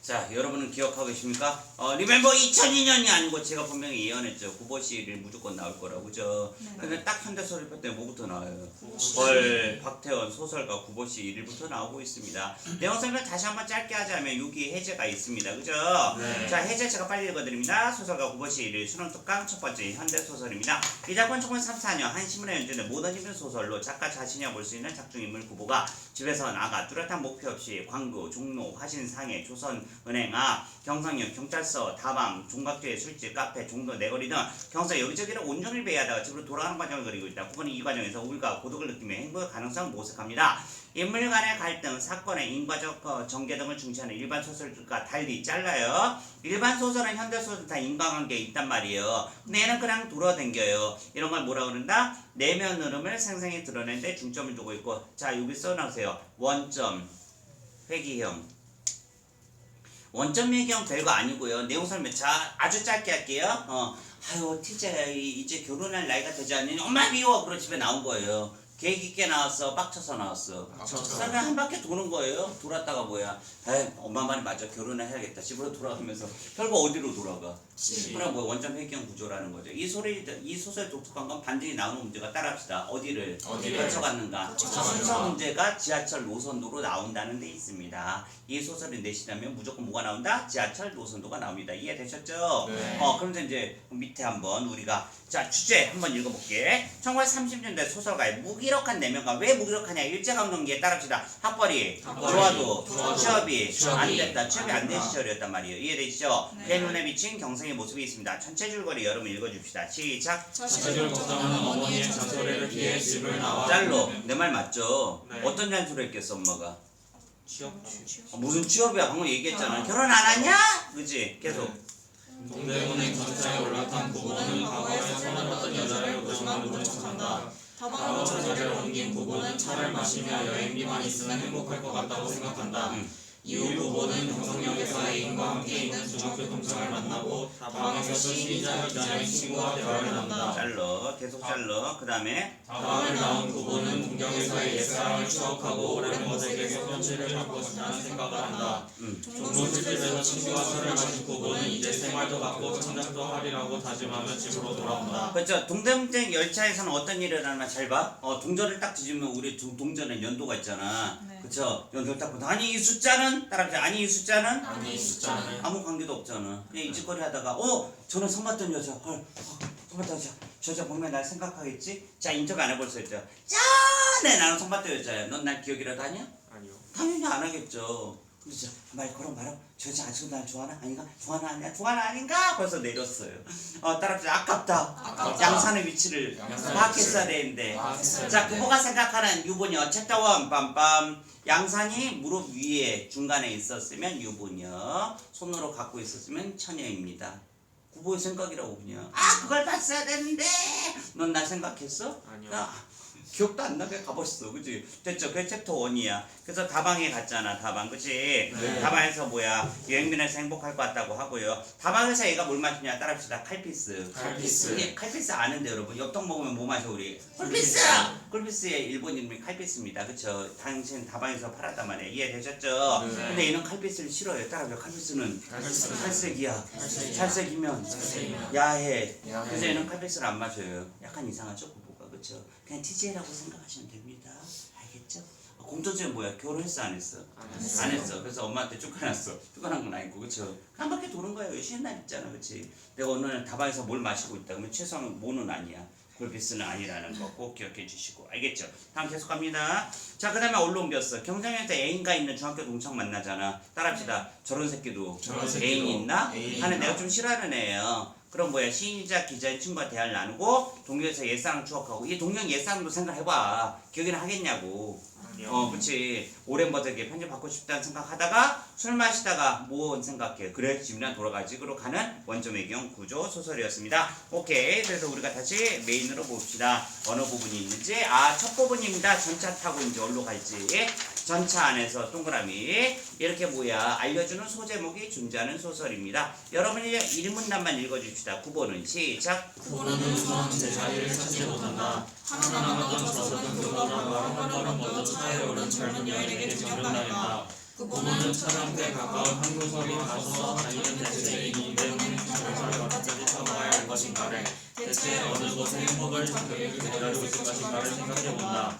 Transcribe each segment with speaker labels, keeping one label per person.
Speaker 1: 자, 여러분은 기억하고 계십니까? 리멤버 2002년이 아니고 제가 분명히 예언했죠. 구보시를 무조건 나올 거라고, 그죠?
Speaker 2: 네.
Speaker 1: 근데 딱 현대소설표 때문에 뭐부터 나와요?
Speaker 2: 구보시.
Speaker 1: 벌, 박태원 소설가 구보시 1일부터 나오고 있습니다. 내용 설명 다시 한번 짧게 하자면 여기 해제가 있습니다. 그죠?
Speaker 3: 네.
Speaker 1: 자, 해제 제가 빨리 읽어드립니다. 소설가 구보시 1일 수능특강 첫 번째 현대소설입니다. 이 작품은 1934년 한신문에 연재된 모더니즘 소설로 작가 자신이 볼 수 있는 작중인물 구보가 집에서 나가 뚜렷한 목표 없이 광교, 종로, 화신, 상해, 조선은행 앞, 경상역, 경찰서, 다방, 종각교회, 술집, 카페, 종로, 내거리 등 경상 여기저기를 온종일 배회하다가 집으로 돌아가는 과정을 그리고 있다. 구보는 이 과정에서 우울과 고독을 느끼며 행복의 가능성을 모색합니다. 인물 간의 갈등, 사건의 인과적 전개 등을 중시하는 일반 소설과 달리 잘라요. 일반 소설은 현대 소설 다 인과관계에 있단 말이에요. 근데 얘는 그냥 돌아댕겨요. 이런 걸 뭐라 그런다? 내면 흐름을 생생히 드러내는데 중점을 두고 있고, 자 여기 써놓으세요. 원점, 회귀형. 원점 회귀형 별거 아니고요. 내용 설명 아주 짧게 할게요. 아유 티제 이제 결혼할 나이가 되지 않느니 엄마 미워. 그러 집에 나온 거예요. 계획 있게 나왔어? 빡쳐서 나왔어? 그냥 한 바퀴 도는 거예요. 돌았다가 뭐야? 에이, 엄마 말이 맞아. 결혼을 해야겠다. 집으로 돌아가면서 결국 어디로 돌아가? 그럼 뭐 원점 회귀형 구조라는 거죠. 이 소설의 독특한 건 반전이 나오는 문제가 따라합시다. 어디를 거쳐갔는가? 순서 문제가 지하철 노선도로 나온다는 데 있습니다. 이 소설을 내시다면 무조건 뭐가 나온다? 지하철 노선도가 나옵니다. 이해되셨죠?
Speaker 3: 네.
Speaker 1: 그럼 이제 밑에 한번 우리가 자 주제 한번 읽어볼게. 1930년대 소설가의 무기력한 내면과 왜 무기력하냐? 일제강점기에 따릅시다. 학벌이 좋아도 취업이 안 됐다. 취업이 안 된 시절이었단 말이에요. 이해되시죠?
Speaker 2: 네.
Speaker 1: 내 눈에 비친 경생의 모습이 있습니다. 전체 줄거리 여러분 읽어줍시다. 시작.
Speaker 3: 자식을 걱정하는 어머니의 잔소리를 피해 집을 나와
Speaker 1: 짤로 내 말 맞죠?
Speaker 3: 네.
Speaker 1: 어떤 잔소리 했겠어 엄마가?
Speaker 3: 취업
Speaker 1: 무슨 취업이야? 방금 얘기했잖아. 결혼 안 하냐? 그지? 계속.
Speaker 3: 동대문행 전차에 올라탄 부부는 과거에 사랑했던 여자를 의심만 모른 척한다.
Speaker 2: 다방으로
Speaker 3: 자리를 옮긴 부부는 차를 마시며 여행비만 있으면 행복할 것 같다고 생각한다. 이후 부부는 경성역에서 애인과 함께 있는 중학교 동창을 만나고 다방에서 시인이자 기자의 친구와 대화를 나눈다.
Speaker 1: 잘러 계속 잘러. 그 다음에
Speaker 3: 다방을 나온 부부는 동경에서의 옛사랑을 추억하고 오랜 모색에서 현실을 갖고 싶다는 생각을 한다. 종로집에서 친구와 술을 마신 부부는 이제 생활도 갖고 창작도 하리라고 다짐하며 집으로 돌아온다.
Speaker 1: 그렇죠. 동대문행 열차에서는 어떤 일을 일어나나 잘 봐. 동전을 딱 뒤집으면 우리 동전에 연도가 있잖아.
Speaker 2: 네.
Speaker 1: 그렇죠. 연도를 딱 보다 아니 이 숫자는 따라하자. 아니 이 숫자는
Speaker 3: 아니 이 숫자는
Speaker 1: 아무 관계도 없잖아. 그냥 이짓거리 하다가 저는 성 봤던 여자 성 봤던 여자 저 여자 보면 날 생각하겠지? 자 인터뷰 안 해볼 수 있죠. 짠해 나는 성 봤던 여자야. 넌 날 기억이라도 하냐?
Speaker 3: 아니요.
Speaker 1: 당연히 안 하겠죠. 근데 말 걸어 말아. 저 여자 아직도 날 좋아하나? 아닌가? 좋아하나 아니야? 좋아하나 아닌가? 벌써 내렸어요. 따라서 아깝다. 양산의 위치를 파악했어야 되는데. 자, 그거가 생각하는 유부녀 챕터 1 빰빰. 양산이 무릎 위에 중간에 있었으면 유부녀, 손으로 갖고 있었으면 처녀입니다. 구보의 생각이라고 그냥. 그걸 봤어야 되는데. 넌 날 생각했어?
Speaker 3: 아니요.
Speaker 1: 기억도 안 나게 가버렸어. 그치? 됐죠? 그게 챕터 1이야. 그래서 다방에 갔잖아. 다방. 그치?
Speaker 3: 네.
Speaker 1: 다방에서 뭐야? 여행비에서 행복할 것 같다고 하고요. 다방에서 얘가 뭘 마시냐? 따라합시다. 칼피스.
Speaker 3: 칼피스.
Speaker 1: 예, 칼피스 아는데 여러분. 엽떡 먹으면 뭐 마셔 우리? 꿀피스! 꿀피스의 일본 이름이 칼피스입니다. 그쵸? 당신 다방에서 팔았단 말이에요. 이해되셨죠?
Speaker 3: 네.
Speaker 1: 근데 얘는 칼피스를 싫어해요. 따라합시다. 칼피스는 살색이야. 살색이면 야해. 그래서 얘는 칼피스를 안 마셔요. 약간 이상하죠? 구보가. 그쵸? 그냥 TJ라고 생각하시면 됩니다. 알겠죠? 공통점이 뭐야? 결혼했어 안 했어? 안 했어. 그래서 엄마한테 쫓겨났어. 쫓겨난 건 아니고 그쵸? 한 바퀴 도는 거예요. 쉬는 날 있잖아. 그치? 내가 오늘 다방에서 뭘 마시고 있다 그러면 최소한 뭐는 아니야. 골피스는 아니라는 거 꼭 기억해 주시고 알겠죠? 다음 계속 갑니다. 자 그 다음에 어디로 옮겼어? 경상에서 애인가 있는 중학교 동창 만나잖아. 따라합시다. 저런 새끼도 애인이 있나? 하는 내가 좀 싫어하는 애예요. 그럼 뭐야? 시인이자 기자의 친구와 대화를 나누고 동경에서 옛사랑 추억하고 이 동경 옛사랑도 생각해봐. 기억이나 하겠냐고. 그치. 오랜 버덕에 편집받고 싶다는 생각하다가 술 마시다가 뭐 생각해. 그래 집이나 돌아가지. 그로 가는 원점 외경 구조 소설이었습니다. 오케이. 그래서 우리가 다시 메인으로 봅시다. 어느 부분이 있는지. 첫 부분입니다. 전차 타고 이제 어디로 갈지. 전차 안에서 동그라미. 이렇게 뭐야? 알려주는 소제목이 존재하는 소설입니다. 여러분이 일문단만 읽어줍시다. 9번은 시작.
Speaker 3: 부부는 우선 제자리를 찾지 못한다. 하나하나 던 저속은 그보다 한 걸음 먼저 차에 오른 젊은 여인에게 전달했다. 부모는 차장때 가까운 한구석에 가서 다니는 대체이니 내 문자를 언제까지 참아야 할 것인가를 대체 어느 곳에 행복을 기다리고 있을 것인가를 생각해본다.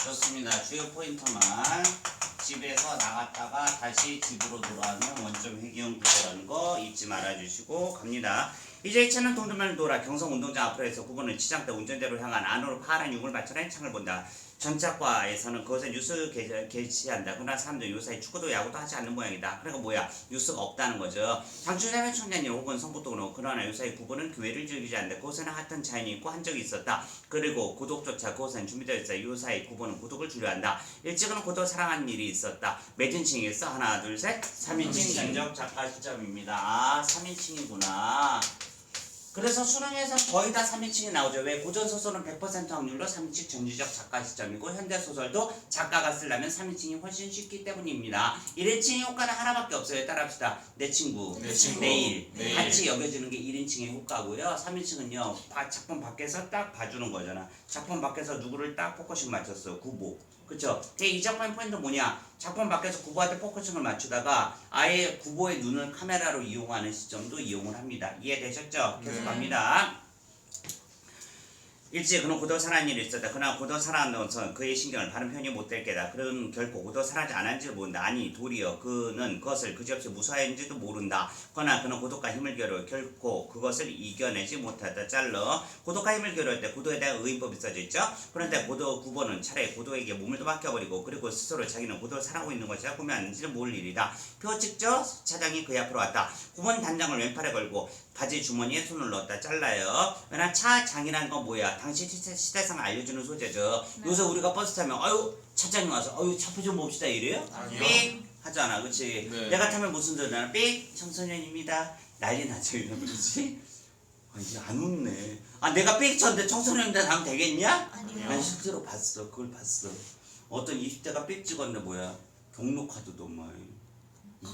Speaker 1: 좋습니다. 주요 포인트만 집에서 나갔다가 다시 집으로 돌아오는 원점 회귀형 구조라는 거 잊지 말아주시고 갑니다. 이제 2차는 동전만을 돌아 경성 운동장 앞으로 해서 9번은 지장대 운전대로 향한 안으로 파란 육을 맞춰낸 창을 본다. 전작과에서는 그것에 뉴스 게시한다. 그러나 사람들 요사이 축구도 야구도 하지 않는 모양이다. 그러니까 뭐야? 뉴스가 없다는 거죠. 장춘자면 청년이 혹은 성북도로 그러나 요사이 9번은 교회를 즐기지 않는다. 그곳에는 핫한 자연이 있고 한 적이 있었다. 그리고 구독조차 그곳엔 준비되어 있어. 요사이 9번은 구독을 주려한다. 일찍은 구독 사랑하는 일이 있었다. 몇 인칭이었어? 하나 둘 셋 3인칭 전적 작가 시점입니다. 아 3인칭이구나. 그래서 수능에서 거의 다 3인칭이 나오죠. 왜? 고전소설은 100% 확률로 3인칭 전지적 작가 시점이고 현대소설도 작가가 쓰려면 3인칭이 훨씬 쉽기 때문입니다. 1인칭의 효과는 하나밖에 없어요. 따라합시다. 내 친구, 내일 같이 여겨지는 게 1인칭의 효과고요. 3인칭은요. 작품 밖에서 딱 봐주는 거잖아. 작품 밖에서 누구를 딱 포커싱 맞췄어. 구보. 그쵸? 이 작품의 포인트는 뭐냐? 작품 밖에서 구보한테 포커싱을 맞추다가 아예 구보의 눈을 카메라로 이용하는 시점도 이용을 합니다. 이해되셨죠? 계속 갑니다. 일찍 그는 고도 살아난 일이 있었다. 그러나 고도 살아나서 그의 신경을 바른 편이 못될 게다. 그는 결코 고도 살아지 않았는지를 모른다. 아니 도리어 그는 그것을 그지없이 무사했는지도 모른다. 그러나 그는 고독과 힘을 겨루어 결코 그것을 이겨내지 못하다. 잘러 고독과 힘을 겨루할 때 고도에 대한 의인법이 써져 있죠. 그런데 고도 9번은 차라리 고도에게 몸을 또 맡겨버리고 그리고 스스로 자기는 고도를 살아가고 있는 것이라 보면 아는지를 모를 일이다. 표 찍죠? 차장이 그의 앞으로 왔다. 9번 단장을 왼팔에 걸고 바지 주머니에 손을 넣었다. 잘라요. 왜냐 차장이라는 건 뭐야? 당시 시대상 알려주는 소재죠. 요새 우리가 버스 타면 아유 차장이 와서 아유 차표 좀 봅시다 이래요? 삑 하잖아. 그치? 내가 타면 무슨 소리 나나? 삑 청소년입니다. 난리 나죠 이러면. 그치? 아 이게 안 웃네. 아 내가 삑 쳤는데 청소년입니다 하면 되겠냐?
Speaker 2: 아니요.
Speaker 1: 난 실제로 봤어. 그걸 봤어. 어떤 20대가 삑 찍었는데 뭐야? 경로카드도 막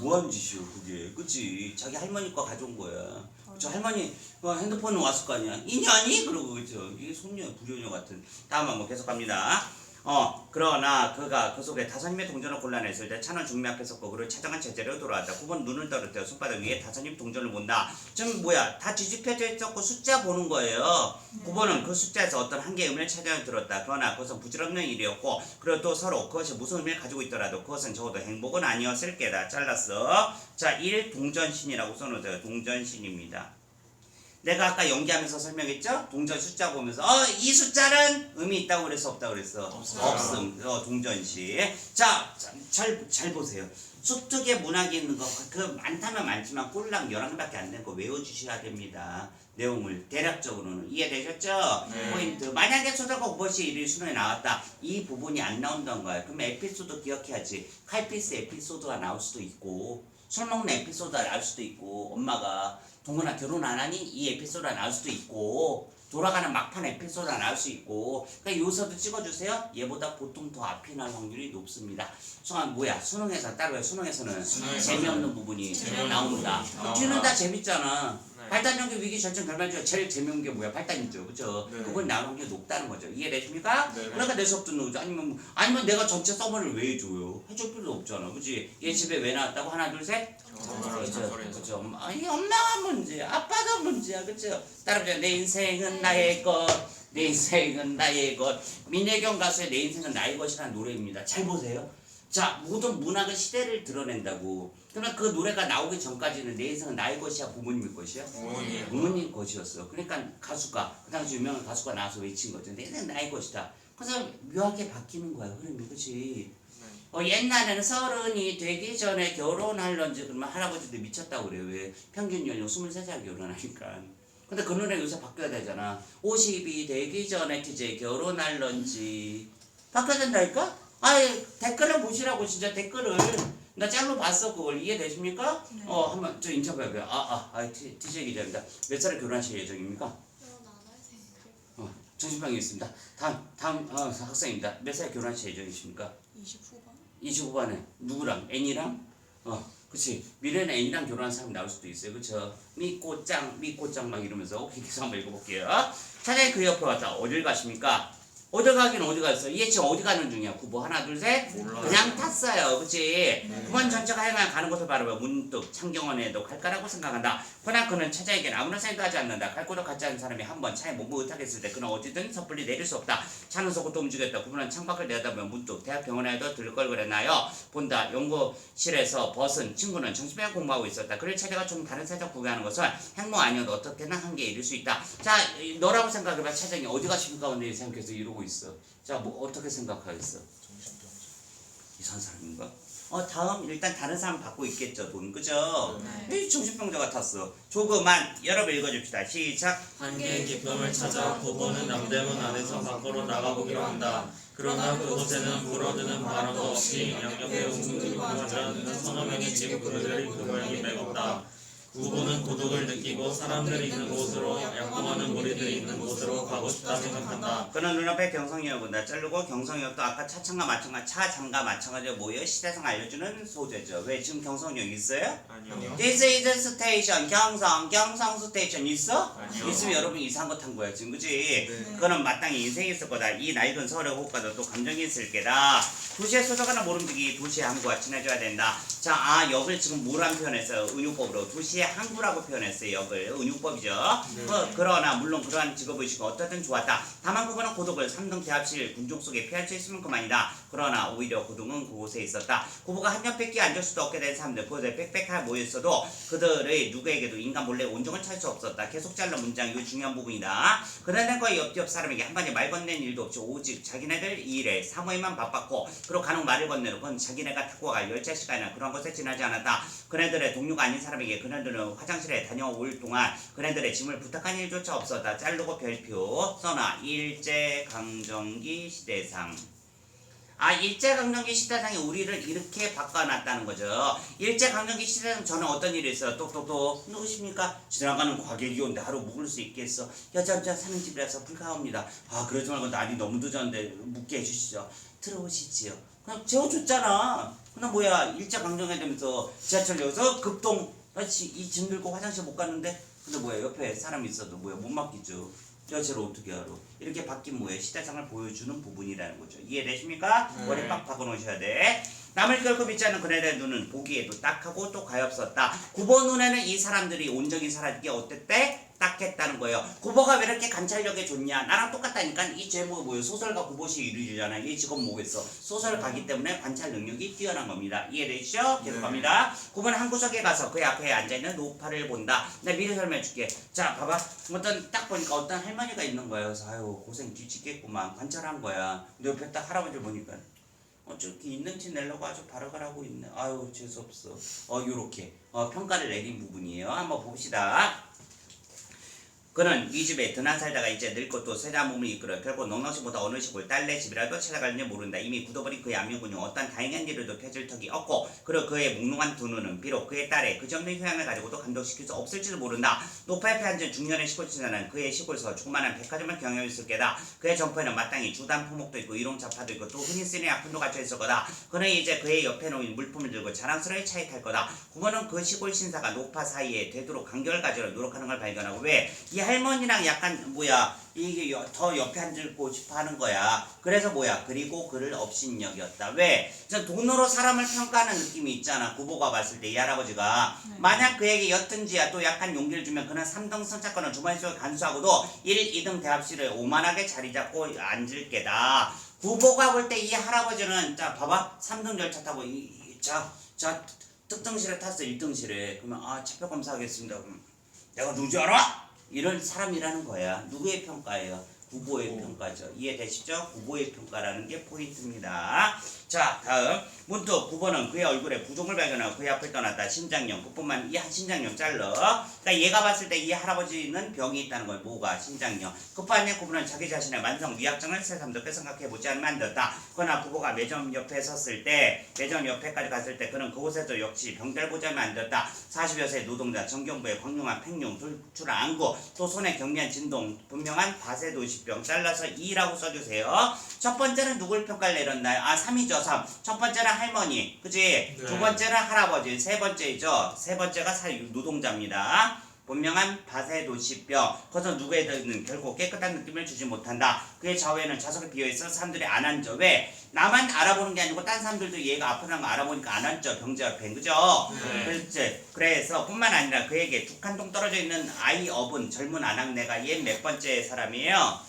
Speaker 1: 뭐하는 짓이요 그게. 그치? 자기 할머니 거 가져온 거야. 저 할머니 핸드폰 왔을 거 아니야. 인연이? 그러고 그죠. 이게 손녀 불효녀 같은. 다음 한번 계속 갑니다. 그러나 그가 그 속에 다섯님의 동전을 골라냈을 때 차는 중매 앞에 섰고 그를 찾아간 제자리로 돌아왔다. 9번 눈을 떨어뜨려 손바닥 위에 다섯님 동전을 본다. 좀 뭐야 다 뒤집혀져 있었고 숫자 보는 거예요. 9번은 그 숫자에서 어떤 한 개의 의미를 찾아 들었다. 그러나 그것은 부질없는 일이었고 그리고 또 서로 그것이 무슨 의미를 가지고 있더라도 그것은 적어도 행복은 아니었을 게다. 잘랐어. 자 1 동전신이라고 써놓으세요. 동전신입니다. 내가 아까 연기하면서 설명했죠? 동전 숫자 보면서 이 숫자는 의미 있다고 그랬어 없다고 그랬어? 없음. 동전시. 자, 잘 보세요. 숲특의 문학이 있는 거 그 많다면 많지만 꼴랑 11개밖에 안 된 거 외워주셔야 됩니다. 내용을 대략적으로는 이해되셨죠?
Speaker 3: 네.
Speaker 1: 포인트. 만약에 소설가 오버시 일일 수능에 나왔다. 이 부분이 안 나온다는 거야. 그럼 에피소드 기억해야지. 칼피스 에피소드가 나올 수도 있고 술 먹는 에피소드가 나올 수도 있고 엄마가 동근아 결혼 안 하니? 이 에피소드가 나올 수도 있고 돌아가는 막판 에피소드가 나올 수 있고 그러니까 요소도 찍어주세요. 얘보다 보통 더 앞이 날 확률이 높습니다. 뭐야 수능에서 따로 수능에서는 재미없는 부분이 나온다. 뒤는 다 재밌잖아. 발단연기 위기 결정 결말 중 제일 재미없는 게 뭐야? 발단이죠. 그죠?
Speaker 3: 네.
Speaker 1: 그건 나오는 게 높다는 거죠. 이해되십니까?
Speaker 3: 네.
Speaker 1: 그러니까 내 수업 듣는 거죠. 아니면 내가 전체 서머를 왜 해줘요? 해줄 필요도 없잖아. 그치? 얘 집에 왜 나왔다고? 하나 둘 셋? 그죠? 아니 엄마가 문제야. 아빠가 문제야. 그죠? 따라합시다. 내 인생은 나의 것. 내 인생은 나의 것. 민혜경 가수의 내 인생은 나의 것이라는 노래입니다. 잘 보세요. 자, 모든 문학의 시대를 드러낸다고. 그러면 그 노래가 나오기 전까지는 내 인생은 나의 것이야, 부모님의 것이야? 부모님 것이었어. 그러니까 가수가, 그 당시 유명한 가수가 나와서 외친 거죠. 내 인생은 나의 것이다. 그래서 묘하게 바뀌는 거야, 흐름이. 그치? 옛날에는 30이 되기 전에 결혼할런지 그러면 할아버지들 미쳤다고 그래요. 왜? 평균 연령 23살 결혼하니까. 근데 그 노래 요새 바뀌어야 되잖아. 50이 되기 전에 이제 결혼할런지. 바뀌어야 된다니까? 아이 댓글을 보시라고 진짜 댓글을. 나 짤로 봤어 그걸. 이해되십니까?
Speaker 2: 네.
Speaker 1: 한번 저 인터뷰해봐요. TJ 기자입니다. 몇 살에 결혼하실 예정입니까? 정신병이 있습니다. 다음 학생입니다. 몇 살에 결혼하실 예정이십니까?
Speaker 2: 20후반?
Speaker 1: 20후반에 누구랑? 애니랑? 그치. 미래는 애니랑 결혼한 사람 나올 수도 있어요. 그쵸? 미꼬짱 막 이러면서. 오케이, 계속 한번 읽어볼게요. 차장이 그 옆으로 왔다. 어딜 가십니까? 어디 가긴 어디 갔어? 얘 지금 어디 가는 중이야? 구보 하나 둘 셋?
Speaker 3: 몰라요.
Speaker 1: 그냥 탔어요. 그치? 구본 전체가 하여간 가는 곳을 바라보며 문득 창경원에도 갈 거라고 생각한다. 그러나 그는 차장에게는 아무런 사인도 하지 않는다. 갈 곳도 같지 않은 사람이 한 번 차에 못타겠을 때 그는 어디든 섣불리 내릴 수 없다. 차는 속도 움직였다. 구본은 창밖을 내다보며 문득 대학병원에도 들릴 걸 그랬나요? 본다. 연구실에서 벗은 친구는 정신병원 공부하고 있었다. 그를 차례가 좀 다른 살짝 구경하는 것은 행모 아니어도 어떻게나 한계에 이를 수 있다. 자, 너라고 생각해봐. 차장이 어디 가십니까? 근데 생각해서 이러고 있어. 자, 뭐 어떻게 생각하겠어? 이상한 사람인가? 다음 일단 다른 사람 받고 있겠죠, 돈. 그죠? 이 정신병자 같았어. 조금만 여러분 읽어줍시다. 시작.
Speaker 3: 한계의 기쁨을 찾아 구보는 남대문 안에서 밖으로 나가보기로 한다. 그러나 그곳에는 불어드는 바람도 없이 양옆에 웅크리고 앉아있는 서너 명의 친구들이 그걸 매겁다. 구보는 고독을 느끼고 사람들이 있는 곳으로 양봉하는 무리들이 있는 곳으로 가고 싶다 생각한다.
Speaker 1: 그는 눈앞에 경성역을 본다. 자르고 경성역도 아까 차장과 마찬가지로 뭐예요? 시대상 알려주는 소재죠. 왜 지금 경성역 있어요?
Speaker 3: 아니요.
Speaker 1: This is station. 경성 스테이션 있어?
Speaker 3: 아니요.
Speaker 1: 있으면 여러분 이상한 거 탄 거야 지금, 그치? 그거는 마땅히 인생이 있을 거다. 이 낡은 서울의 호흡과도 또 감정이 있을 게다. 도시의 소속하는 모름지기 도시의 항구와 친해져야 된다. 자, 역을 지금 뭐라고 표현했어요? 은유법으로 도시의 항구라고 표현했어요. 역을 은유법이죠. 그러나 물론 그러한 직업의식은 어떻든 좋았다. 다만 그거는 고독을 3등 대합실 군종 속에 피할 수 있으면 그만이다. 그러나 오히려 고독은 그곳에 있었다. 고보가 한 옆에 끼 앉을 수도 없게 된 사람들, 그곳에 빽빽하게 모여있어도 그들의 누구에게도 인간 몰래 온종을 찾을 수 없었다. 계속 잘라 문장, 이거 중요한 부분이다. 그러는 거의 옆 사람에게 한마디 말 건넨 일도 없이 오직 자기네들 일에 사모에만 바빴고, 그리고 간혹 말을 건네놓고 자기네가 타고 갈 열차 시간이나 그런 것에 지나지 않았다. 그네들의 동료가 아닌 사람에게 그네들은 화장실에 다녀올 동안 그네들의 짐을 부탁한 일조차 없었다. 자르고 별표 써놔. 일제강점기 시대상. 일제강점기 시대상이 우리를 이렇게 바꿔놨다는 거죠. 일제강점기 시대상 저는 어떤 일이 있어요? 똑똑똑. 누구십니까? 지나가는 과객이 온데 하루 묵을 수 있겠어? 여자 사는 집이라서 불가합니다. 그러지 말고 날이 너무 늦었는데 묵게 해주시죠. 들어오시지요. 그냥 재워줬잖아. 그냥 뭐야, 일제강점기 되면서 지하철역에서 급동 이 짐 들고 화장실 못 갔는데, 근데 뭐야, 옆에 사람이 있어도 뭐야, 못 맡기죠. 여자를 어떻게 알아? 이렇게 바뀐 뭐예요? 시대상을 보여주는 부분이라는 거죠. 이해되십니까? 머리 빡 박아놓으셔야 돼. 남을 결코 믿지 않는 그네들의 눈은 보기에도 딱하고 또 가엾었다. 구보 눈에는 이 사람들이 온전히 살았기에 어땠대? 딱했다는 거예요. 구보가 왜 이렇게 관찰력이 좋냐? 나랑 똑같다니까. 이 제목이 뭐예요? 소설가 구보시 이루잖아. 이 직업 뭐겠어? 소설가기 때문에 관찰 능력이 뛰어난 겁니다. 이해되시죠? 계속합니다. 구보는 한 구석에 가서 그의 앞에 앉아있는 노파를 본다. 내가 미리 설명해줄게. 자, 봐봐. 딱 보니까 어떤 할머니가 있는 거예요. 그래서 아유, 고생 뒤집겠구만. 관찰한 거야. 근데 옆에 딱 할아버지를 보니까 저렇게 있는 티 내려고 아주 발악을 하고 있네. 아유, 재수없어. 요렇게 평가를 내린 부분이에요. 한번 봅시다. 그는 이 집에 드나 살다가 이제 늙고 또 세자 몸을 이끌어 결국 넉넉시보다 어느 시골 딸네 집이라도 찾아갈지 모른다. 이미 굳어버린 그의 안면군요. 어떤 다행한 일에도 펴질 턱이 없고, 그리고 그의 몽롱한 두 눈은 비록 그의 딸의 그정도의 효향을 가지고도 감동시킬 수 없을지도 모른다. 노파 옆에 앉은 중년의 시골치자는 그의 시골에서 조그마한 백화점을 경영했을 게다. 그의 점포에는 마땅히 주단 품목도 있고 일용차파도 있고 또 흔히 쓰는 약품도 갇혀있을 거다. 그는 이제 그의 옆에 놓인 물품을 들고 자랑스러이 차에 탈 거다. 부모는 그 시골 신사가 노파 사이에 되도록 간격을 가지려 노력하는 걸 발견하고, 왜? 이 할머니랑 약간 이게 더 옆에 앉고 싶어 하는 거야. 그래서 그리고 그를 업신여겼다. 왜? 돈으로 사람을 평가하는 느낌이 있잖아. 구보가 봤을 때 이 할아버지가 만약 그에게 였든지야 또 약간 용기를 주면 그는 3등 선착권을 주머니 속에 간수하고도 1, 2등 대합실에 오만하게 자리 잡고 앉을 게다. 구보가 볼 때 이 할아버지는 자 봐봐, 3등 열차 타고 자 특등실에 탔어. 1등실에. 그러면 차표 검사하겠습니다. 그럼 내가 누구지 알아? 이런 사람이라는 거야. 누구의 평가예요? 구보의 평가죠. 이해되시죠? 구보의 평가라는 게 포인트입니다. 자, 다음. 문득 구보는 그의 얼굴에 부종을 발견하고 그의 앞을 떠났다. 신장염. 그뿐만 이 신장염 잘러. 그러니까 얘가 봤을 때 이 할아버지는 병이 있다는 거예요. 뭐가? 신장염. 그뿐만 구보는 자기 자신의 만성 위약증을 새삼스럽게 생각해보지 않으면 안 됐다. 그러나 구보가 매점 옆에 섰을 때, 매점 옆에까지 갔을 때 그는 그곳에도 역시 병자를 보지 않으면 안 됐다. 40여 세 노동자, 정경부의 광룡한 팽룡, 돌출한 안구, 또 손에 경미한 진동, 분명한 바세도시병. 잘라서 2라고 써주세요. 첫 번째는 누굴 평가를 내렸나요? 3이죠. 3. 첫 번째는 할머니, 그치? 두 번째는 할아버지, 세 번째이죠. 세 번째가 노동자입니다. 분명한 밭의 도시뼈. 그것은 누구에게는 결코 깨끗한 느낌을 주지 못한다. 그의 좌우에는 좌석에 비어있어 사람들이 안 앉아. 왜? 나만 알아보는 게 아니고 딴 사람들도 얘가 아프다는 거 알아보니까 안 앉죠. 병자 옆에. 그죠? 그래서 뿐만 아니라 그에게 두 칸동 떨어져 있는 아이 업은 젊은 아낙네가 옛 몇 번째 사람이에요?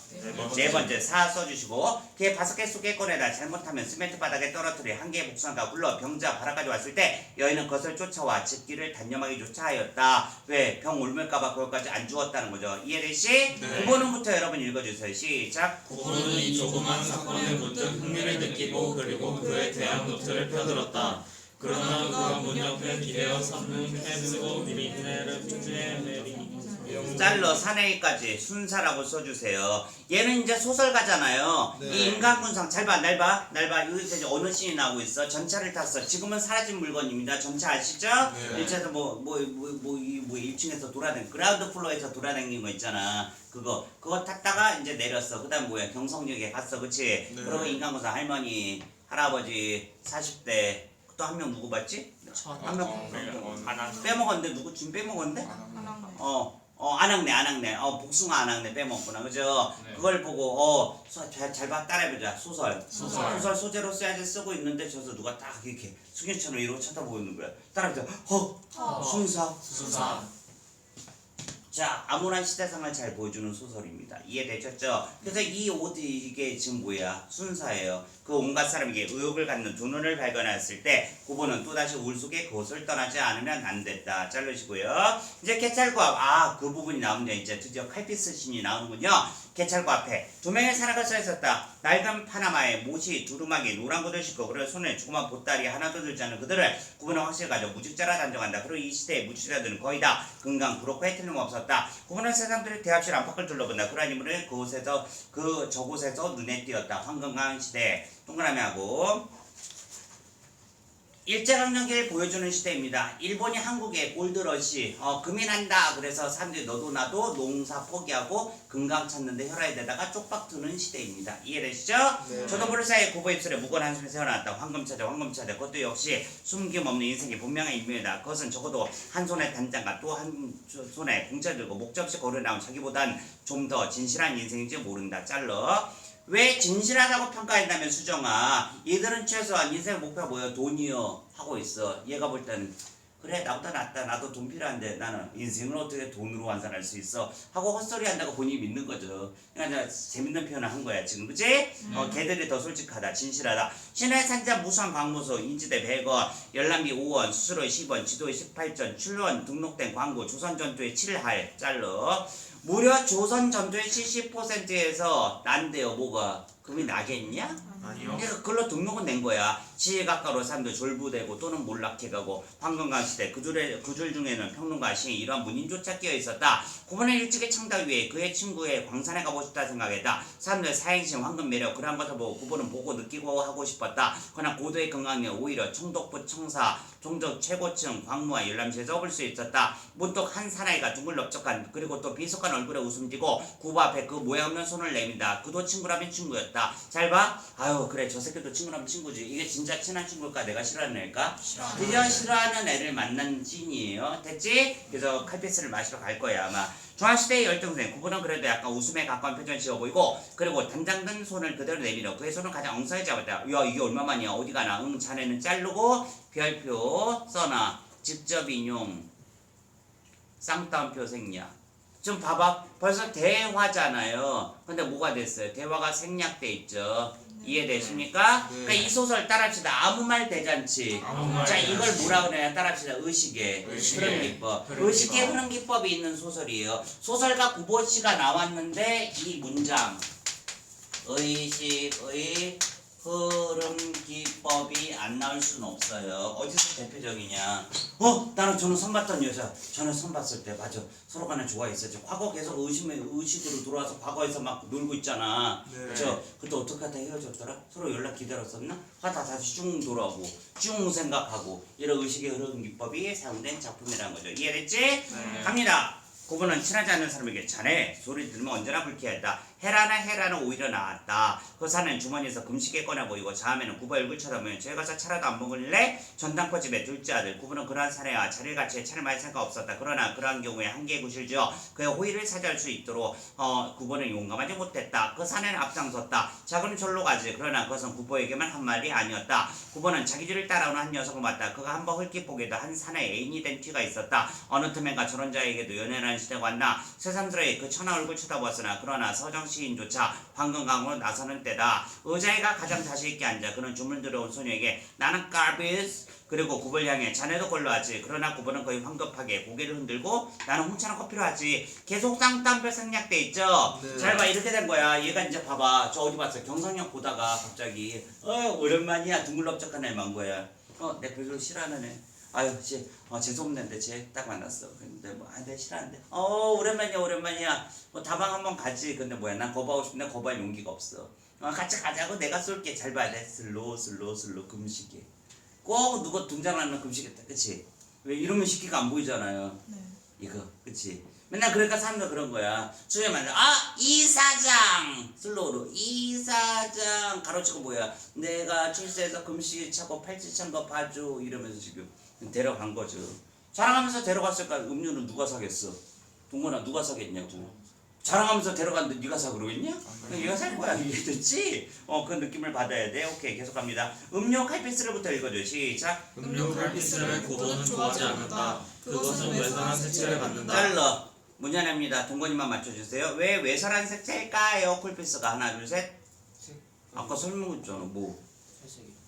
Speaker 1: 네 번째. 사 써주시고 그의 5개 속에 꺼내다 잘못하면 시멘트 바닥에 떨어뜨려 한 개의 복숭아가 굴러 병자 바라까지 왔을 때 여인은 그것을 쫓아와 집기를 단념하게 조차하였다. 왜? 병 옮을까봐 그것까지 안 주었다는 거죠. 이해되시? 9번부터 여러분 읽어주세요. 시작.
Speaker 3: 고모는 이 조그만 사건에 문득 흥미를 느끼고 그리고 그에 대한 노트를 펴들었다. 그러나 그가 문 옆에 기대어 섰는 헤스고 미네르트네리
Speaker 1: 짤러 사내기까지 순사라고 써주세요. 얘는 이제 소설가잖아요.
Speaker 2: 네.
Speaker 1: 이 인간군상 잘 봐, 날 봐. 여기서 이제 어느 씬이 나오고 있어? 전차를 탔어. 지금은 사라진 물건입니다. 전차 아시죠?
Speaker 2: 네.
Speaker 1: 1차에서 1층에서 돌아다니는 그라운드 플로어에서 돌아다니는 거 있잖아. 그거 탔다가 이제 내렸어. 그다음 뭐야? 경성역에 갔어, 그치?
Speaker 2: 네.
Speaker 1: 그리고 인간군상 할머니, 할아버지 40대 또 한 명 누구 봤지? 한 명 빼먹었는데 누구 지금 빼먹었는데? 아낙네. 복숭아 아낙네 빼먹었구나. 그죠?
Speaker 3: 네.
Speaker 1: 그걸 보고, 잘 봐, 따라해보자. 소설 소재로 써야지 쓰고 있는데, 저서 누가 딱 이렇게 숙연처럼 이러고 쳐다보고 있는 거야. 따라해보자. 순사. 자, 암울한 시대상을 잘 보여주는 소설입니다. 이해되셨죠? 그래서 이 옷, 이게 지금 뭐야? 순사예요. 그 온갖 사람에게 의욕을 갖는 두 눈을 발견했을 때 구보는 또다시 울 속에 그곳을 떠나지 않으면 안 됐다. 자르시고요. 이제 개찰과 그 부분이 나오는데 이제 드디어 칼피스 신이 나오는군요. 개찰과 앞에 두 명의 사라가 써 있었다. 낡은 파나마에 못이 두루마기 노란 구두를 신고 그리고 손에 조그만 보따리 하나도 들지 않은 그들을 구보는 확실히 가져 무직자라 단정한다. 그리고 이 시대의 무직자들은 거의 다 금강 브로커에 틀림없었다. 구보는 세상들의 대합실 안팎을 둘러본다. 그러한 인물은 저곳에서 눈에 띄었다. 황금강 시대 동그라미하고 일제강점기를 보여주는 시대입니다. 일본이 한국에 골드러시 금이 난다. 그래서 사람들이 너도 나도 농사 포기하고 금강 찾는데 혈안이 되다가 쪽박 트는 시대입니다. 이해되시죠?
Speaker 2: 네.
Speaker 1: 저도 모를 사이에 구보 입술에 무거운 한숨이 새어나왔다. 황금 찾아. 그것도 역시 숨김없는 인생의 분명한 인물이다. 그것은 적어도 한 손에 단장과 또 한 손에 공차 들고 목적 없이 걸어나온 자기보단 좀 더 진실한 인생인지 모른다. 잘러. 왜 진실하다고 평가한다면 수정아, 얘들은 최소한 인생 목표가 뭐야? 돈이요 하고 있어. 얘가 볼 때는 그래 나보다 낫다. 나도 돈 필요한데 나는 인생을 어떻게 돈으로 완산할 수 있어 하고 헛소리 한다고 본인이 믿는 거죠. 그러니까 재밌는 표현을 한 거야 지금. 그치? 걔들이 더 솔직하다. 진실하다. 신의 산자 무수한 광무소 인지대 100원 열람비 5원 수수료 10원 지도에 18전 출원 등록된 광고 조선전투에 7할 잘러. 무려 조선 전투의 70%에서 난데요. 뭐가? 금이 나겠냐?
Speaker 3: 아니요.
Speaker 1: 그러니까 그걸로 등록은 낸 거야. 지혜각가로 사람들 졸부되고 또는 몰락해가고 황금강 시대 그 줄 중에는 평론가 시인 이러한 문인조차 끼어 있었다. 구본의 일찍의 창작 위에 그의 친구의 광산에 가고 싶다 생각했다. 사람들 사행심 황금 매력 그러한 것을 보고 구본은 보고 느끼고 하고 싶었다. 그러나 고도의 건강력 오히려 총독부 청사 종족 최고층 광무와 열람시에서 업을 수 있었다. 문득 한 사나이가 둥글넓적한 그리고 또 비속한 얼굴에 웃음 띠고 구보 앞에 그 모양 없는 손을 내민다. 그도 친구라면 친구였다. 잘 봐. 아유 그래 저 새끼도 친구라면 친구지. 이게 진짜 친한 친구일까 내가 싫어하는 애일까? 드디어 싫어하는 애를 만난 찐이에요. 됐지? 그래서 칼피스를 마시러 갈 거야 아마. 중앙시대의 열등생 구보는 그래도 약간 웃음에 가까운 표정이 지어 보이고 그리고 단장 든 손을 그대로 내밀어 그의 손은 가장 엉성하게 잡았다. 야 이게 얼마만이야 어디 가나. 자네는 자르고 별표 써놔. 직접 인용 쌍따옴표 생략. 좀 봐봐 벌써 대화잖아요. 근데 뭐가 됐어요? 대화가 생략돼 있죠. 이해되십니까?
Speaker 2: 네.
Speaker 1: 그러니까 이 소설 따라합시다. 아무 말 대잔치.
Speaker 3: 아무 말
Speaker 1: 자
Speaker 3: 대잔치.
Speaker 1: 이걸 뭐라 그래야 따라합시다. 의식의
Speaker 3: 의식의
Speaker 1: 흐름 기법.
Speaker 3: 흐름
Speaker 1: 의식의
Speaker 3: 기법.
Speaker 1: 흐름 기법이 있는 소설이에요. 소설가 구보씨가 나왔는데 이 문장 의식의 흐름 기법이 안 나올 수는 없어요. 어디서 대표적이냐? 나는 저는 선 봤던 여자. 저는 선 봤을 때 맞아. 서로 간에 좋아했었죠. 과거 계속 의식으로 돌아와서 과거에서 막 놀고 있잖아.
Speaker 2: 네.
Speaker 1: 그렇죠? 그때 어떻게 하다 헤어졌더라? 서로 연락 기다렸었나? 하다 다시 쭉 돌아오고 쭉 생각하고 이런 의식의 흐름 기법이 사용된 작품이라는 거죠. 이해됐지?
Speaker 3: 네.
Speaker 1: 갑니다. 구분은 친하지 않는 사람에게 자네 소리 들으면 언제나 불쾌하다. 헤라는 오히려 나았다. 그 사는 주머니에서 금시계 꺼내 보이고 자음에는 구보 얼굴 쳐다보면 저희 가서 차라도 안 먹을래? 전당포 집의 둘째 아들 구보는 그러한 사내와 자리를 같이 차를 마실 생각 없었다. 그러나 그러한 경우에 한계의 구실지어 그의 호의를 사죄할 수 있도록 구보는 용감하지 못했다. 그 사내는 앞장섰다. 자 그럼 절로 가지. 그러나 그것은 구보에게만 한 말이 아니었다. 구보는 자기 뒤를 따라오는 한 녀석을 봤다. 그가 한번 헐기 보게도 한 사내의 애인이 된 티가 있었다. 어느 틈엔가 저런 자에게도 연애라는 시대가 왔나. 새삼스레 그 천하 얼굴 쳐다보았으나 그러나 서정 시인조차 황금강으로 나서는 때다. 의자에가 가장 자신있게 앉아 그는 주문 들어온 소녀에게 나는 까비스 그리고 구보를 향해 자네도 걸로 하지. 그러나 구보는 거의 황급하게 고개를 흔들고 나는 홍차나 커피로 하지. 계속 쌍따옴표 생략돼 있죠.
Speaker 2: 네.
Speaker 1: 잘 봐 이렇게 된 거야. 얘가 이제 봐봐 저 어디 봤어 경상역 보다가 갑자기 오랜만이야 둥글럽적한 애만 거야. 내 별로 싫어하는 애. 아유 죄송한데 쟤 딱 만났어. 근데 내 싫어하는데 오랜만이야. 다방 한번 가지. 근데 뭐야 난 거부하고 싶은데 거부할 용기가 없어. 같이 가자고 내가 쏠게. 잘 봐야 돼. 슬로우 금시계. 꼭 누가 등장하면 금시계 그치? 왜 이러면 시계가 안 보이잖아요.
Speaker 4: 네.
Speaker 1: 이거 그치? 맨날 그러니까 사람들 그런 거야. 수요에 만나 이사장 슬로우로 이사장 가로치고 뭐야 내가 출세해서 금시계 차고 팔찌 찬 거 봐줘 이러면서 지금 데려간 거죠. 자랑하면서 데려갔을까? 음료는 누가 사겠어? 동건아 누가 사겠냐고. 자랑하면서 데려갔는데 네가 사 그러겠냐? 얘가 살 거야. 이해됐지? 그 느낌을 받아야 돼. 오케이 계속 갑니다. 음료 칼피스를부터 읽어줘. 시작.
Speaker 3: 음료 칼피스를 구보는 좋아하지 않는다. 그것은 외선한 색채를 갖는다.
Speaker 1: 달러 문제냅니다. 동건이만 맞춰주세요. 왜 외설한 색채일까요? 쿨피스가 하나 둘 셋. 아까 설명했잖아. 뭐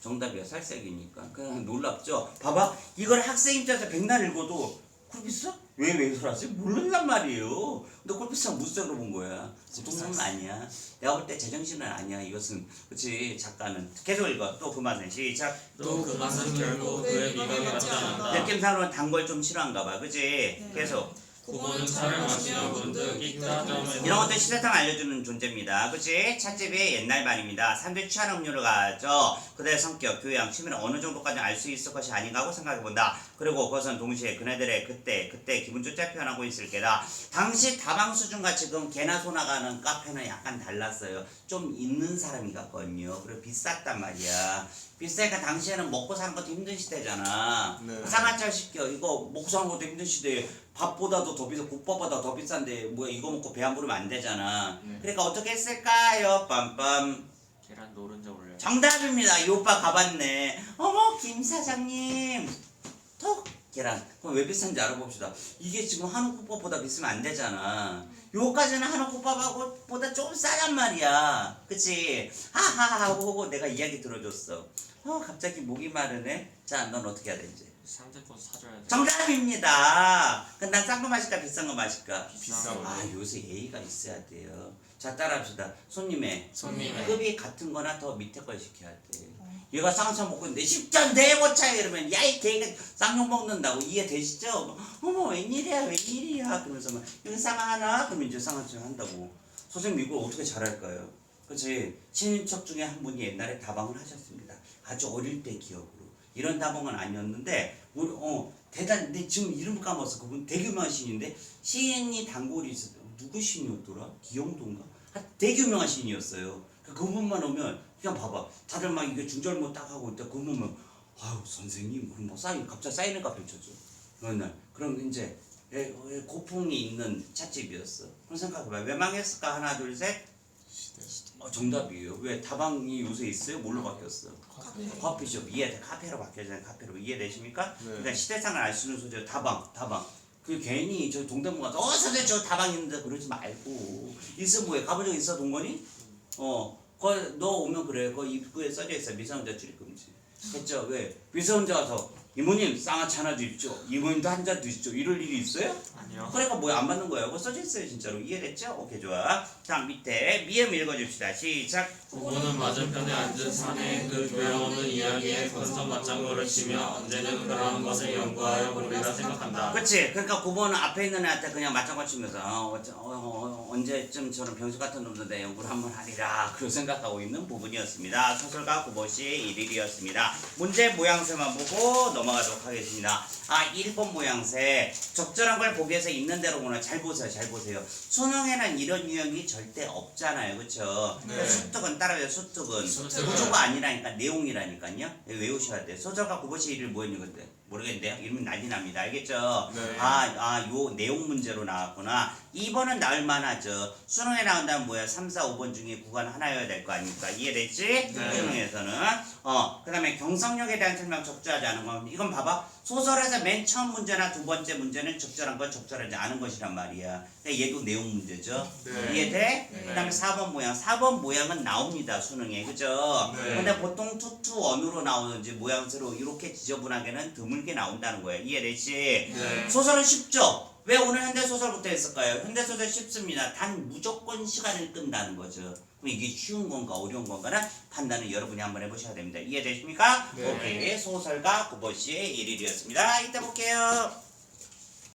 Speaker 1: 정답이야. 살색이니까. 그냥 놀랍죠. 봐봐 이걸 학생 입장에서 백날 읽어도 쿨피스? 왜 외설하지? 모른단 말이에요. 근데 쿨피스는 무색으로 본 거야. 보통은 아니야. 내가 볼 때 제정신은 아니야. 이것은 그치 작가는. 계속 읽어. 또 그 맛은 시작.
Speaker 3: 또 그 맛은 결코 그의 미각에 맞지 않는다.
Speaker 1: 느낌상으로는 단 걸 좀 싫어한가 봐. 그치?
Speaker 4: 네.
Speaker 1: 계속.
Speaker 3: 구보는 차를 마시며 문득 이따 점에서
Speaker 1: 이런 것들 시대상 알려주는 존재입니다. 그치? 찻집의 옛날 말입니다. 사람들이 취하는 음료를 가져 그들의 성격, 교양, 취미를 어느 정도까지 알 수 있을 것이 아닌가 하고 생각해본다. 그리고 그것은 동시에 그네들의 그때 기분조차 표현하고 있을 게다. 당시 다방수준과 지금 개나 소 나가는 카페는 약간 달랐어요. 좀 있는 사람이 같거든요. 그리고 비쌌단 말이야. 비싸니까 당시에는 먹고 사는 것도 힘든 시대잖아.
Speaker 2: 네.
Speaker 1: 쌍화차 시켜. 이거 먹고 사는 것도 힘든 시대에 밥보다도 더 비싸, 국밥보다 더 비싼데 뭐야 이거 먹고 배 안 부르면 안 되잖아.
Speaker 3: 네.
Speaker 1: 그러니까 어떻게 했을까요? 빰빰.
Speaker 3: 계란 노른자 올려요.
Speaker 1: 정답입니다. 이 오빠 가봤네. 어머 김 사장님. 톡 계란. 그럼 왜 비싼지 알아봅시다. 이게 지금 한우 국밥보다 비싸면 안 되잖아. 요까지는 한우 국밥하고 보다 조금 싸단 말이야. 그치? 하하하 하고 내가 이야기 들어줬어. 갑자기 목이 마르네. 자, 넌 어떻게 해야 되지?
Speaker 3: 상대권 사줘야 돼.
Speaker 1: 정답입니다. 그럼 난 싼 거 마실까 비싼 거 마실까?
Speaker 3: 비싼 거.
Speaker 1: 요새 예의가 있어야 돼요. 자 따라합시다. 손님의
Speaker 3: 손님의
Speaker 1: 급이 같은 거나 더 밑에 걸 시켜야 돼. 얘가 쌍차 먹고 있는데 10점 내고 차이 이러면 야 이 개가 쌍욕 먹는다고 이해되시죠? 어머 웬일이야 그러면서 막 여기 쌍화 하나? 그러면 이제 쌍화차 한다고. 선생님 이걸 어떻게 잘할까요? 그치? 친인척 중에 한 분이 옛날에 다방을 하셨습니다. 아주 어릴 때 기억으로. 이런 다방은 아니었는데 우리 대단. 지금 이름 까먹었어. 그분 되게 유명한 시인인데 시인이 단골이 있었어. 누구 시인이었더라? 기영도인가? 되게 유명한 시인이었어요. 그분만 오면 그냥 봐봐. 다들 막 이게 중절모 딱 하고 있다. 그분 보면 아유 선생님 그럼 뭐 갑자기 사인을 펼쳐줘. 그럼 이제 고풍이 있는 찻집이었어. 그런 생각해봐. 왜 망했을까? 하나 둘 셋. 정답이에요. 왜 다방이 요새 있어요? 뭘로 바뀌었어? 커피숍. 카페로 바뀌었잖아요. 카페로 이해되십니까?
Speaker 2: 네.
Speaker 1: 그러니까 시대상을 알 수 있는 소리죠. 다방. 그 괜히 저 동대문 가서 선생님 저 다방 있는데 그러지 말고. 있어 뭐해? 가본 적 있어 동건이? 너 오면 그래. 그 입구에 써져 있어. 미성년자 출입 금지. 했죠? 왜? 미성년자 가서 이모님 쌍화차 하나 드십시오. 이모님도 한 잔 드십시오. 이럴 일이 있어요?
Speaker 3: 아니요.
Speaker 1: 그러니까 뭐야 안 맞는 거예요. 그거 써져 있어요 진짜로. 이해됐죠? 오케이 좋아. 자 밑에 미음 읽어줍시다. 시작.
Speaker 3: 구보는 맞은편에 앉은 사내의 그 교양없는 이야기에 건성맞장구를 치며 언제는 그러한 것을 연구하여 보리라 생각한다.
Speaker 1: 그렇지. 그러니까 구보는 앞에 있는 애한테 그냥 맞장구 치면서 언제쯤 저런 병수 같은 놈들에 연구를 한번 하리라 그런 생각하고 있는 부분이었습니다. 소설가 구보씨의 일일이었습니다. 문제 모양새만 보고 넘어가도록 하겠습니다. 1번 모양새 적절한 걸 보기 위해서 있는 대로 보나 잘 보세요. 잘 보세요. 수능에는 이런 유형이 절대 없잖아요. 그쵸?
Speaker 3: 네.
Speaker 1: 수특은 따라요. 수특은
Speaker 3: 수특은.
Speaker 1: 구조가 아니라니까 내용이라니까요. 외우셔야 돼. 소설과 구보시 일을 뭐였니 그때? 모르겠는데요. 이러면 난리 납니다. 알겠죠?
Speaker 3: 네.
Speaker 1: 요 내용 문제로 나왔구나. 2번은 나을 만하죠. 수능에 나온다면 뭐야? 3, 4, 5번 중에 구간 하나여야 될 거 아닙니까? 이해됐지?
Speaker 3: 네.
Speaker 1: 수능에서는. 그 다음에 경성력에 대한 설명 적절하지 않은 건 이건 봐봐. 소설에서 맨 처음 문제나 두 번째 문제는 적절한 건 적절하지 않은 것이란 말이야. 근데 얘도 내용 문제죠.
Speaker 3: 네.
Speaker 1: 이해돼?
Speaker 3: 네.
Speaker 1: 그 다음에 4번 모양. 4번 모양은 나옵니다. 수능에. 그죠?
Speaker 3: 네.
Speaker 1: 근데 보통 투투 원으로 나오는지 모양새로 이렇게 지저분하게는 드물게 나온다는 거예요. 이해되지?
Speaker 3: 네.
Speaker 1: 소설은 쉽죠? 왜 오늘 현대소설부터 했을까요? 현대소설 쉽습니다. 단 무조건 시간을 끈다는 거죠. 그럼 이게 쉬운 건가 어려운 건가는 판단은 여러분이 한번 해보셔야 됩니다. 이해되십니까?
Speaker 3: 네.
Speaker 1: 오케이. 소설가 구보시의 1일이었습니다. 이따 볼게요.